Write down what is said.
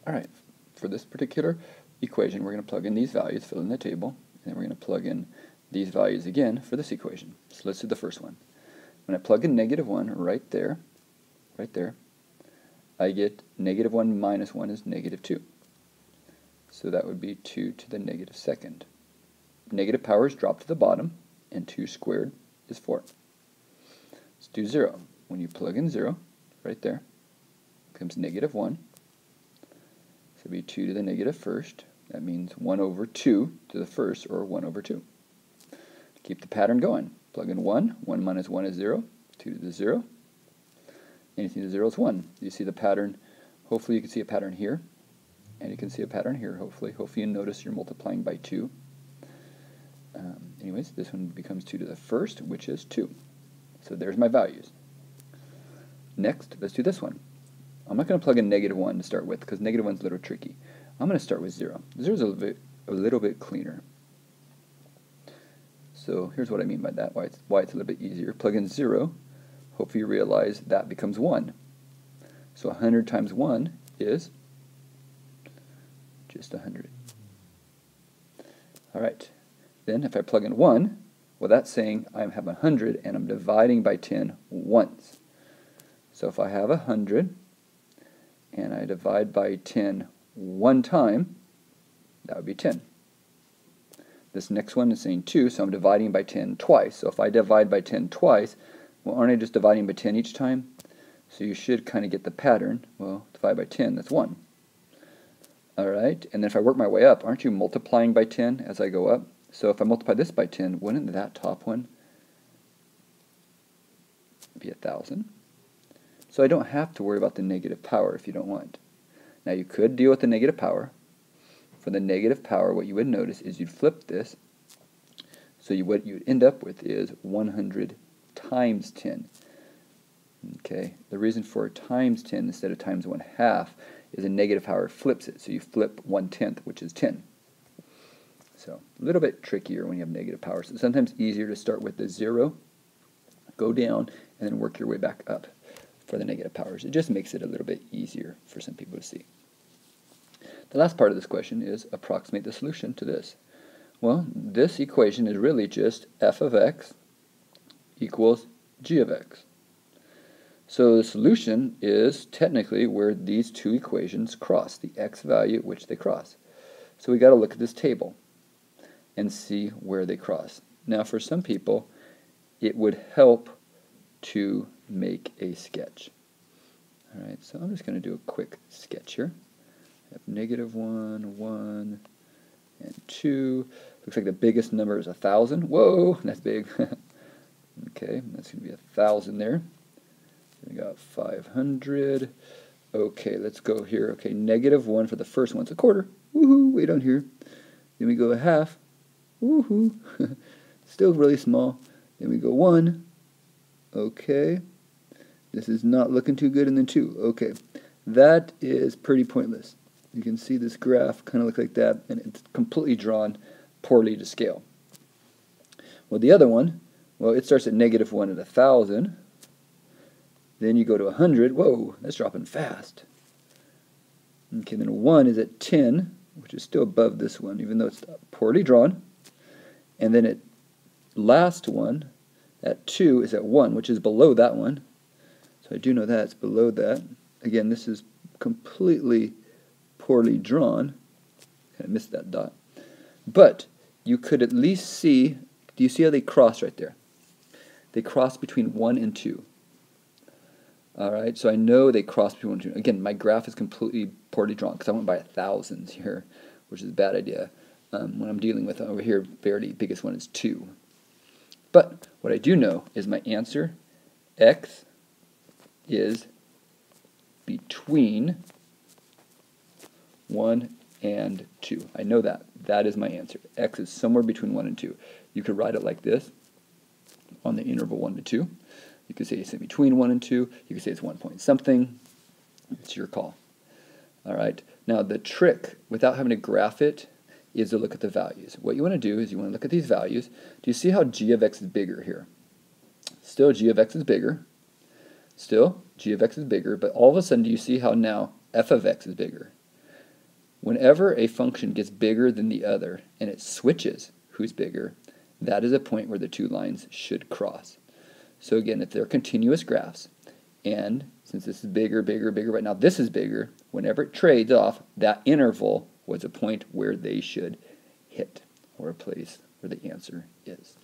Alright, for this particular equation, we're going to plug in these values, fill in the table, and then we're going to plug in these values again for this equation. So let's do the first one. When I plug in -1 right there, I get -1 minus 1 is -2. So that would be 2 to the -2nd. Negative powers drop to the bottom, and 2 squared is 4. Let's do 0. When you plug in 0, right there, becomes -1. So it'd be 2 to the -1st. That means 1 over 2 to the first, or 1 over 2. Keep the pattern going. Plug in 1. 1 minus 1 is 0. 2 to the 0. Anything to 0 is 1. You see the pattern. Hopefully you can see a pattern here. And you can see a pattern here, hopefully. Hopefully you notice you're multiplying by 2. Anyways, this one becomes 2 to the first, which is 2. So there's my values. Next, let's do this one. I'm not going to plug in -1 to start with, because -1 is a little tricky. I'm going to start with 0. 0 is a little bit cleaner. So here's what I mean by that, why it's a little bit easier. Plug in 0. Hopefully you realize that becomes 1. So 100 times 1 is just 100. Alright, then if I plug in 1, well, that's saying I have 100 and I'm dividing by 10 once. So if I have 100 and I divide by 10 one time, that would be 10. This next one is saying 2, so I'm dividing by 10 twice. So if I divide by 10 twice, well, aren't I just dividing by 10 each time? So you should kind of get the pattern. Well, divide by 10, that's 1. Alright, and then if I work my way up, aren't you multiplying by 10 as I go up? So if I multiply this by 10, wouldn't that top one be 1,000? So I don't have to worry about the negative power if you don't want. Now you could deal with the negative power. For the negative power, what you would notice is you'd flip this. So what you'd end up with is 100 times 10. Okay, the reason for times 10 instead of times 1/2 is a negative power flips it. So you flip 1/10, which is 10. So a little bit trickier when you have negative power. So sometimes easier to start with the 0, go down, and then work your way back up for the negative powers. It just makes it a little bit easier for some people to see. The last part of this question is approximate the solution to this. Well, this equation is really just f of x equals g of x. So the solution is technically where these two equations cross, the x value at which they cross. So we got to look at this table and see where they cross. Now for some people, it would help to make a sketch. Alright, so I'm just going to do a quick sketch here. I have -1, 1, and 2. Looks like the biggest number is 1,000. Whoa, that's big. Okay, that's going to be 1,000 there. We got 500. Okay, let's go here. Okay, -1 for the first one. It's a quarter. Woohoo, way down here. Then we go 1/2. Woohoo. Still really small. Then we go 1. Okay. This is not looking too good. And then 2. Okay. That is pretty pointless. You can see this graph kind of look like that, and it's completely drawn poorly to scale. Well, the other one, well, it starts at -1 at 1,000. Then you go to 100. Whoa, that's dropping fast. Okay, then 1 is at 10, which is still above this one, even though it's poorly drawn. And then last one, at 2, is at 1, which is below that one. So I do know that it's below that. Again, this is completely poorly drawn. I missed that dot. But you could at least see, do you see how they cross right there? They cross between 1 and 2. Alright, so I know they cross between 1 and 2. Again, my graph is completely poorly drawn because I went by 1,000s here, which is a bad idea. When I'm dealing with over here, the biggest one is 2. But what I do know is my answer, x, is between 1 and 2. I know that. That is my answer. X is somewhere between 1 and 2. You could write it like this on the interval 1 to 2. You could say it's in between 1 and 2. You could say it's 1 point something. It's your call. Alright, now the trick, without having to graph it, is to look at the values. What you want to do is you want to look at these values. Do you see how g of x is bigger here? Still, g of x is bigger. Still, g of x is bigger, but all of a sudden, do you see how now f of x is bigger? Whenever a function gets bigger than the other and it switches who's bigger, that is a point where the two lines should cross. So again, if they're continuous graphs, and since this is bigger, bigger, bigger, but now this is bigger, whenever it trades off, that interval was a point where they should hit, or a place where the answer is.